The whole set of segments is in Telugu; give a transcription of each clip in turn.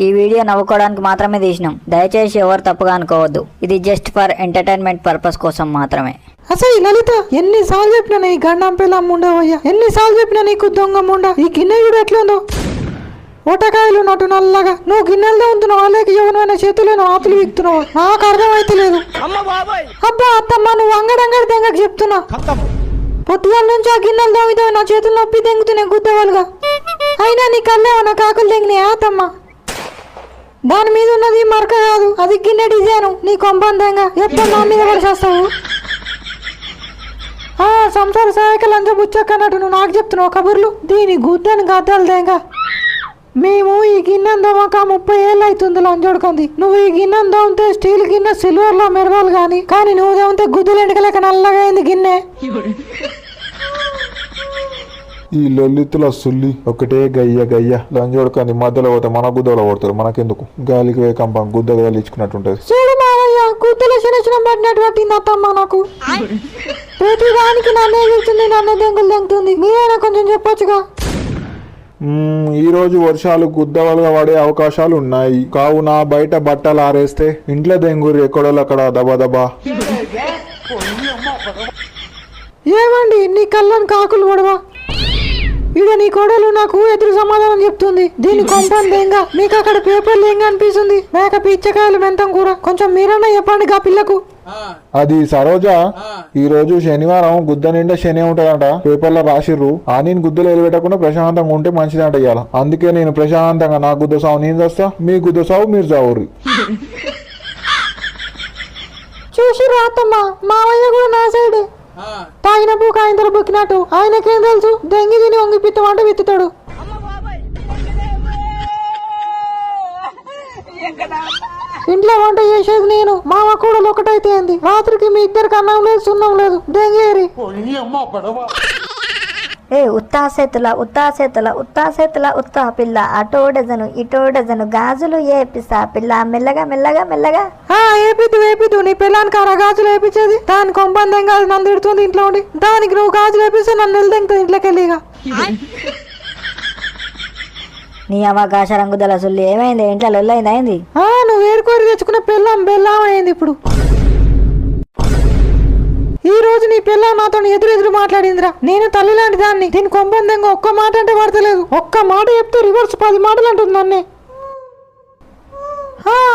ఈ వీడియో నవ్వుకోవడానికి మాత్రమే తీసినాం, దయచేసి ఎవరు తప్పుగా అనుకోవద్దు. ఇది జస్ట్ ఫర్ ఎంటర్టైన్మెంట్ పర్పస్ కోసం మాత్రమే. అసలు లలిత ఎన్నిసార్లు చెప్పినా ఈ గండం పిల్లం ఉండవయ్యా, ఎన్నిసార్లు చెప్పినా నీకు దొంగ ముండ. ఈ గిన్నె చూడు ఎట్లుందో, ఓటకాయలు నటు నల్లగా. నువ్వు గిన్నెలతో ఉంటున్నావు, అలాగే ఎవరైనా చేతులను ఆతులు విక్తున్నావు, నాకు అర్థమైతే లేదు. అబ్బా అత్తమ్మ, నువ్వు అంగడంగడి దెంగకి చెప్తున్నా. పొద్దుగాల నుంచి ఆ గిన్నెలు దోమితో నా చేతులు నొప్పి దెంగుతున్నాయి గుద్దవాళ్ళుగా. అయినా నీ కళ్ళేమో నా కాకులు దెంగినాయి అత్తమ్మ. దాని మీద ఉన్నది మరక కాదు, అది గిన్నె డిజైను. నీ కొంబందంగా ఎప్పుడు నా మీద పడిచేస్తావు. సంసార సహాయక లంచ బుచ్చక్కన్నట్టు నువ్వు నాకు చెప్తున్నావు కబుర్లు. దీని గుద్దని గద్దాలు దేంగా. మేము ఈ గిన్నెను దోమక 30 ఏళ్ళు అవుతుంది లంచోడుకుంది. నువ్వు ఈ గిన్నెను దోమితే స్టీల్ గిన్నె సిల్వర్ లో మెరవాలి కానీ నువ్వు దోమితే గుద్దులు ఎండకలేక నల్లగా అయింది గిన్నె. ఈ లొల్లితుల సుల్లి ఒకటే గయ్య గయ్య లంజోడుకంది మధ్యలో పోతే మన గుద్దలో కొడతారు. మనకెందుకు గాలికి వేకంపం గుద్ద గలిచుకున్నట్టుంటది. చూడు మావయ్య, గుద్దల చిన్న పడినట్టు పట్టింది అత్తమ్మ నాకు. ప్రతి దానికి నన్నే చూస్తుంది, నన్నే దెంగులు దెంగుతుంది. మీరైనా కొంచెం చెప్పొచ్చుగా. ఈ రోజు వర్షాలు గుద్దవలుగా పడే అవకాశాలు ఉన్నాయి కావున బయట బట్టలు ఆరేస్తే ఇంట్లో దెంగురు ఎక్కడోళ్ళక్కడ దబా. ఏమండి నీ కళ్ళని కాకులు పడవా? ఈడ నీ కోడలు నాకు ఎదురు సమాధానం చెప్తుంది. దీని కొంపని దెంగ, మీకు అక్కడ పేపర్లు ఏం కనిపిస్తుంది? మేక పిచ్చకాయలు మెంతం కూర. కొంచెం మీరన్నా చెప్పండి గా పిల్లకు. అది సరోజ, ఈ రోజు శనివారం గుద్ద నిండా శని ఉంటదంట, పేపర్లో రాసిర్రు. నేను గుద్దలు ఎలిపెట్టకుండా ప్రశాంతంగా ఉంటే మంచిదంట ఇయ్యాల. అందుకే నేను ప్రశాంతంగా నా గుద్ద సావు నేను చేస్తా, మీ గుద్ద సావు మీరు చావుర్రి. చూసి రాతమ్మా, మావయ్య కూడా నా సైడే. తాగిన పూక ఆయన బుక్కినట్టు. ఆయనకేం తెలుసు, దెంగి తిని వంగి పిత్తమంటే విత్తుతాడు. ఇంట్లో వంట చేసేది నేను, మామ కూడా ఒకటైతే ఏంది. రాత్రికి మీ ఇద్దరికి అన్నం లేదు సున్నం లేదు. దెంగేరి ఉత్తా పిల్ల, అటో డజను ఇటో డజను గాజులు ఏపిస్తా పిల్ల, మెల్లగా మెల్లగా మెల్లగా. ఏపిద్దు నీ పిల్లానికి ఆ గాజులు వేపించేది. దాని కొంబందం కాదు, నన్ను తిడుతుంది ఇంట్లో ఉండి. దానికి నువ్వు గాజులు వేపిస్తే నన్ను నిలదెంగుతుంది ఇంట్లోకి వెళ్ళిగా. నీ అవకాశ రంగుదల సుల్లి ఏమైంది? ఇంట్లో లొల్లైంది అయింది. నువ్వు ఏరుకోరి తెచ్చుకున్న పిల్లం బెల్లం అయింది. ఇప్పుడు ఈ రోజు నీ పిల్ల నాతో ఎదురెదురు మాట్లాడిందిరా. నేను తల్లి లాంటి దాన్ని. దీని కొంబందంగా ఒక్క మాట అంటే పడతలేదు. ఒక్క మాట చెప్తే రివర్స్ 10 మాటలు అంటుంది నన్నే.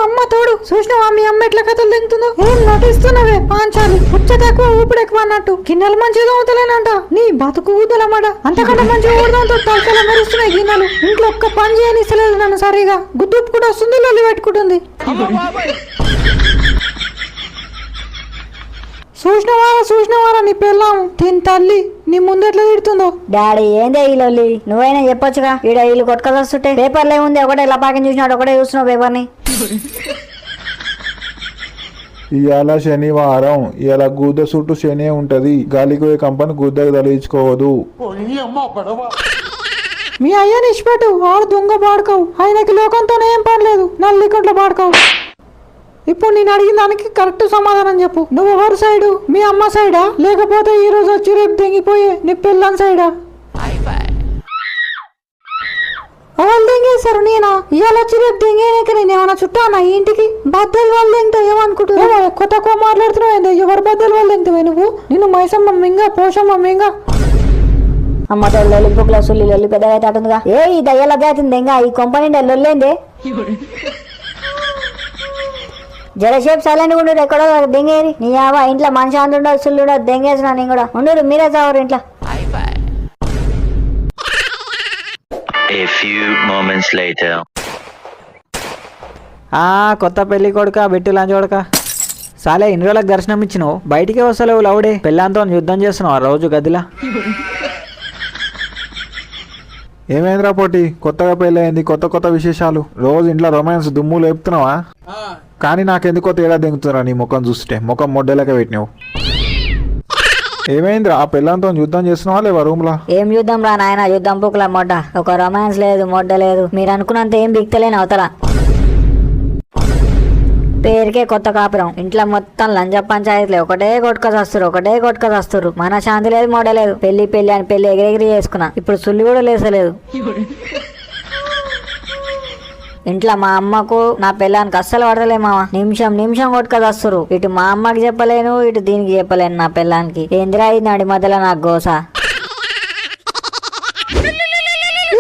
అమ్మ తోడు, చూసినావా మీ అమ్మ ఎట్లా కథలు దింగుతుందో? ఏం నటిస్తున్నావే పాంచాలి, పుచ్చ తక్కువ ఊపిడి ఎక్కువ అన్నట్టు. గిన్నెలు మంచిగా అవుతలేనంట. నీ బతుకు ఊదలమాట. అంతకంటే మంచిగా ఊడదంతో తలకల మెరుస్తున్నాయి గిన్నెలు. ఇంట్లో ఒక్క పని చేయనిస్తలేదు నన్ను సరిగా. గుద్దుపు కూడా వస్తుంది, లొల్లి పెట్టుకుంటుంది. చూసినవారా నీ పిల్లం దీని తల్లి నీ ముందెట్లా తిడుతుందో. డాడీ ఏందే ఈ లొల్లి? నువ్వైనా చెప్పొచ్చుగా. ఈడ వీళ్ళు కొట్టుకొస్తుంటే పేపర్లో ఏముంది? ఒకటే లపాకిని చూసినాడు, ఒకటే చూస్తున్నావు పేపర్ని. ఇవాళ శనివారం, ఇవాళ గుద్ద చుట్టూ శని ఉంటది. గాలికి పోయే కంపని గుద్దకు తలించుకోవద్దు. మీ అయ్యని ఇచ్చిపెట్టు, వాడు దొంగ పాడుకోవు. ఆయనకి లోకంతోనే ఏం పనిలేదు, నల్లికుంట్లో పాడుకోవు. ఇప్పుడు నేను అడిగిన దానికి కరెక్ట్ సమాధానం చెప్పు. నువ్వు ఎవరి సైడు? మీ అమ్మ సైడా, లేకపోతే ఈ రోజు వచ్చి రేపు తెంగిపోయే నీ పిల్లని సైడా? వాళ్ళు తెంగేశారు, నేనా? ఇవాళ వచ్చి రేపు తెంగేనాక నేను ఏమన్నా చుట్టానా ఈ ఇంటికి? బద్దలు వాళ్ళు తెంగితే ఏమనుకుంటున్నావు? ఎక్కువ తక్కువ మాట్లాడుతున్నావు. ఎవరు బద్దలు వాళ్ళు తెంగితే నువ్వు? నిన్ను మైసమ్మ మింగ పోషమ్మ మింగ. అమ్మతో లొల్లి బుక్ల సుల్లి లొల్లి పెద్దగా అయితే అటుందిగా. ఈ దయ్యాల జాతింది ఇంకా ఈ కొంపని లొల్లేందే. జరసేపు సైలెంట్ ఉండు, ఎక్కడో దెంగేరి. నీ ఆవా ఇంట్లో మనిషి అందుండదు, సుల్లుండదు, దెంగేసిన నేను కూడా ఉండు. మీరే చావరు ఇంట్లో. కొత్త పెళ్లి కొడుక బెట్టి లంచోడక సాలే ఇన్ని రోజులకు దర్శనం ఇచ్చినావు, బయటికే వస్తలేవు లవుడే. పెళ్ళంతో యుద్ధం చేస్తున్నావు ఆ రోజు గదిలా. ఏమైందిరా పోటీ? కొత్తగా పెళ్ళయింది, కొత్త విశేషాలు. రోజు ఇంట్లో రొమాన్స్ దుమ్ము లేపుతున్నావా? కానీ నాకెందుకో తేడా దింగుతున్నా నీ ముఖం చూస్తే. ముఖం మొడ్డలేక పెట్టినావు. ఏమైందిరా? ఆ పిల్లంతో యుద్ధం చేస్తున్నావా లేవా రూమ్ లా? ఏం యుద్ధం రా నాయన, యుద్ధం పుక్కుల మొడ్డ. ఒక రొమాన్స్ లేదు, మొడ్డ లేదు. మీరు అనుకున్నంత ఏం బిక్తలేను అవతల. పేరుకే కొత్త కాపురం. ఇంట్లో మొత్తం లంజ పంచాయతీలే. ఒకటే కొట్టుకొస్తారు. మన శాంతి లేదు, మొడ లేదు. పెళ్లి అని పెళ్లి ఎగిరెగిరి చేసుకున్నా. ఇప్పుడు సుల్లి కూడా లేసలేదు. ఇంట్లో మా అమ్మకు నా పిల్లానికి అస్సలు పడతలే మామ. నిమిషం కొట్టుకొస్తారు. ఇటు మా అమ్మకి చెప్పలేను, ఇటు దీనికి చెప్పలేను నా పిల్లానికి. ఏందిరా ఇది నాడి మధ్యలో నాకు గోస.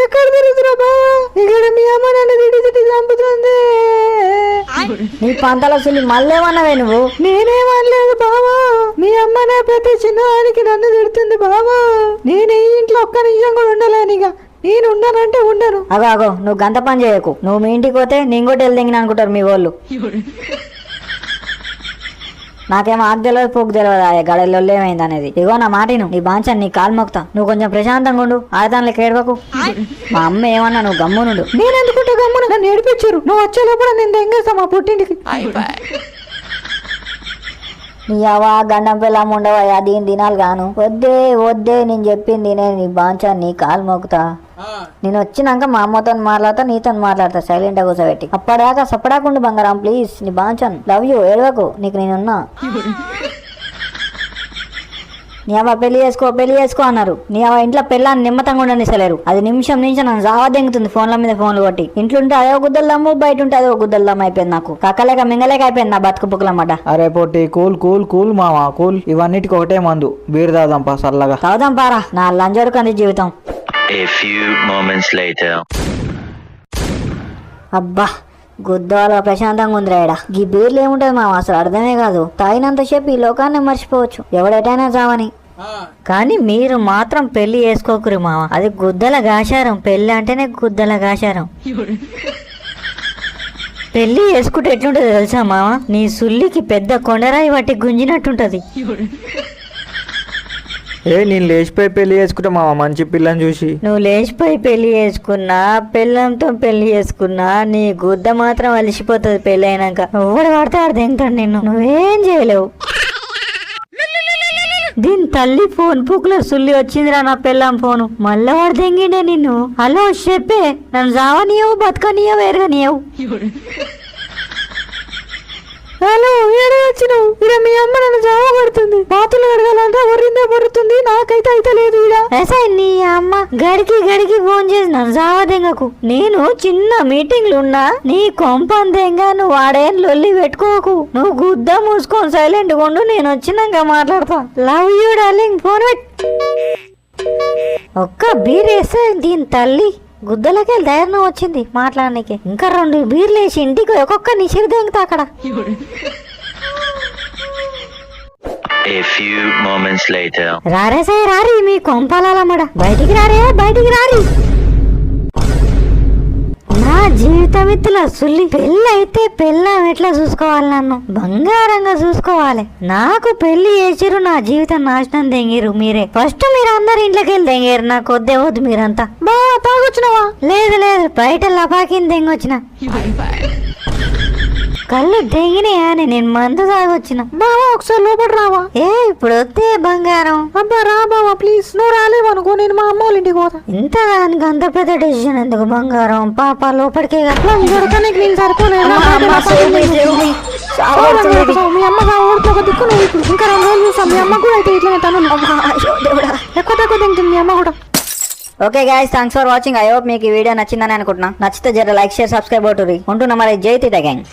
ఎక్కడ తిరుగుతున్నా బావా? ఇక్కడ మీ అమ్మ నన్ను తిట్టి చంపుతుంది. నీ పంతల సుల్లి మళ్ళేమన్నావే నువ్వు? నేనేమనలేదు బావా. మీ అమ్మనే ప్రతి చిన్నదానికి నన్ను తిడుతుంది బావా. నేను ఈ ఇంట్లో ఒక్క నిమిషం కూడా ఉండలేనిగా. నేను ఉండనంటే ఉండను. అగో నువ్వు గంత పని చేయకు. నువ్వు మీ ఇంటికి పోతే నేను కూడా వెళ్ళింగిన అనుకుంటారు మీ వాళ్ళు. నాకేమో ఆకు తెలియదు పోకు తెలియదు ఆ గడల్లో ఏమైంది అనేది. ఇగో నా మాటిను, నీ బాంచని నీ కాలు మొక్తా. నువ్వు కొంచెం ప్రశాంతంగా ఉండు, ఆడదానిలో కేడవకు. మా అమ్మ ఏమన్నా నువ్వు గమ్మునుండు. నేను ఎందుకుంటే గమ్మున నన్ను ఏడిపించారు. నువ్వు వచ్చే లోపల నేను దెంగేస్తా మా పుట్టింటికి. నీ అవ్వ గండం పిల్లం ఉండవా దీని దినాలు గాను. వద్దే నేను చెప్పింది నేను నీ బాంచా నీ కాలు మొక్కుతా. నేను వచ్చినాక మా అమ్మతో మాట్లాడతా, నీతో మాట్లాడతా సైలెంట్ గా కూర్చోబెట్టి. అప్పటిదాకా సప్పడాకుండు బంగారం ప్లీజ్. నీ బాంచన్ లవ్ యూ, ఏడవకు, నీకు నేనున్నా. నీ అవ్వ పెళ్లి చేసుకో అన్నారు. నీ అవ్వ ఇంట్లో పెళ్ళాన్ని నిమ్మతంగా ఉండనిసలేరు. అది నిమిషం నన్ను జావా దెంగుతుంది ఫోన్ల మీద ఫోన్లు కొట్టి. ఇంట్లుంటే అదో గుద్దలమ్ము, బయట ఉంటే అదో గుద్దలమ్మ అయిపోయింది నాకు. కక్కలేక మింగలేక అయిపోయింది నా బతుకు పుక్కులమ్మట. అరే పొట్టి కూల్ మావా కూల్. ఇవన్నిటికి ఒకటే మందు, బీర్ తాగుదాంపా చల్లగా. తాగుదాం పారా, నా లంజోడు కంది జీవితం. A few moments later. అబ్బా గుద్దాల ప్రశాంతంగా ఉందిరా ఈడ. ఈ బీర్లు ఏముంటది మా అసలు అర్థమే కాదు. తాగినంతసేపు ఈ లోకాన్ని మర్చిపోవచ్చు, ఎవడెటైనా చావని. కానీ మీరు మాత్రం పెళ్లి చేసుకోకురు మామ. అది గుద్దల గాశారం. పెళ్లి అంటేనే గుద్దల గాశారం. పెళ్లి చేసుకుంటే ఎట్లుంటది తెలుసా మామ? నీ సుల్లికి పెద్ద కొండరాయి పట్టి గుంజినట్టుంటది. నేను లేచిపోయి పెళ్లి చేసుకుంటా మామ మంచి పిల్లని చూసి. నువ్వు లేచిపోయి పెళ్లి చేసుకున్నా, పిల్లంతో పెళ్లి చేసుకున్నా, నీ గుద్ద మాత్రం అలిసిపోతుంది పెళ్లి అయినాక. ఎవడు పడితే ఆడు తింటాడు నిన్ను, నువ్వేం చేయలేవు. దీని తల్లి ఫోన్ పూకులో సుల్లి వచ్చిందిరా నా పిల్లం ఫోను. మళ్ళా వాడు తెంగిండే నిన్ను. హలో చెప్పే, నన్ను జావనీయవు, బతకనీయవు, ఎరగనీయవు. హలో ఏడే వచ్చినావు? ఇక్కడ మీ అమ్మ నన్ను జావ పడుతుంది. బాతులు అడగాలంటే ఒరిందే పడుతుంది. నాకైతే అయితే లేదు. నీ అమ్మ గడికి ఫోన్ చేసి నన్ను జావదెంగకు. నేను చిన్న మీటింగ్లు ఉన్నా, నీ కొంపందెంగా నువ్వు ఆడేం లొల్లి పెట్టుకోకు. నువ్వు గుద్ద మూసుకొని సైలెంట్ ఉండు, నేను వచ్చినాక మాట్లాడతా. లవ్ యూ డార్లింగ్, ఫోన్ పెట్. ఒక్క బీర్ వేస్తే దీని తల్లి గుద్దలకి ధైర్యం వచ్చింది మాట్లాడడానికి. ఇంకా 2 బీర్లు వేసి ఇంటికి ఒక్కొక్క నిషేధ దెంగతా అక్కడ. A few moments later. రారి మీ కొంపాలమ్మడ. బయటికి రారి. నా జీవితం ఇట్లా సుల్లి. పెళ్ళి అయితే పెళ్ళాం ఎట్లా చూసుకోవాలి? నన్ను బంగారంగా చూసుకోవాలి. నాకు పెళ్లి చేసిరు, నా జీవితం నాశనం దెంగిరు మీరే. ఫస్ట్ మీరు అందరు ఇంట్లోకి వెళ్ళి దెంగారు. నాకు వద్దే వద్దు మీరంతా. బావా తాగొచ్చినావా? లేదు బయట లపాకిని దెంగొచ్చిన. కళ్ళు దెంగినాయా? నేను మందు తాగొచ్చిన. బావా ఒకసారి లోపల రావా? ఇప్పుడు వద్దే బంగారం. అబ్బా రా బావా ప్లీజ్. నువ్వు రాలేవనుకో నేను మా అమ్మ వాళ్ళ ఇంటికి పోతా. ఇంత దానికి అంత పెద్ద డెసిషన్ ఎందుకు బంగారం? పాప లోపలికే దొరకనికి నేను సరిపోలేదు. మీ అమ్మ ఒక దిక్కు నువ్వు. ఇప్పుడు ఇంకా 2 రోజులు చూసాం. మీ అమ్మ కూడా అయితే ఇట్లా తను ఎక్కువ తక్కువ తింటుంది మీ అమ్మ కూడా. Okay guys, thanks for watching. I hope మీకు ఈ వీడియో నచ్చిందని అనుకుంటున్నా. నచ్చితే జర లైక్, షేర్, సబ్స్క్రైబ్ అవుతుంది. ఉంటున్నా మరి. జై తి ద గ్యాంగ్.